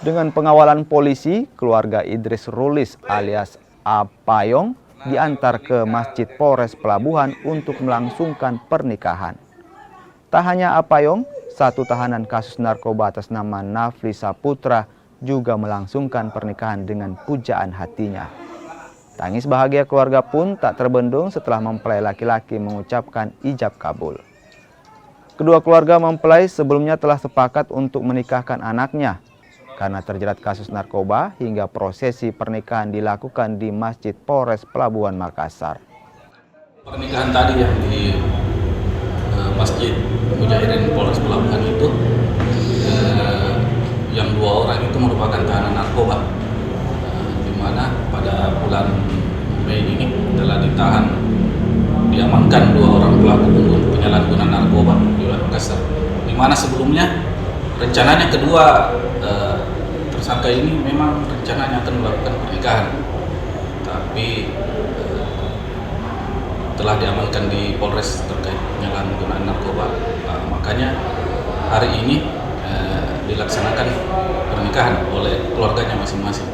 Dengan pengawalan polisi, keluarga Idris Rulis alias Apayong diantar ke Masjid Polres Pelabuhan untuk melangsungkan pernikahan. Tak hanya Apayong, satu tahanan kasus narkoba atas nama Nafli Saputra juga melangsungkan pernikahan dengan pujaan hatinya. Tangis bahagia keluarga pun tak terbendung setelah mempelai laki-laki mengucapkan ijab kabul. Kedua keluarga mempelai sebelumnya telah sepakat untuk menikahkan anaknya. Karena terjerat kasus narkoba hingga prosesi pernikahan dilakukan di Masjid Polres Pelabuhan Makassar. Pernikahan tadi yang di Masjid Mujahidin Polres Pelabuhan itu, yang 2 orang itu merupakan tahanan narkoba, di mana pada bulan Mei ini telah diamankan 2 orang pelaku penyalahgunaan narkoba di wilayah Makassar. Di mana sebelumnya rencananya kedua tersangka ini memang rencananya akan melakukan pernikahan, tapi telah diamankan di Polres terkait penyalahgunaan narkoba. Makanya hari ini dilaksanakan pernikahan oleh keluarganya masing-masing.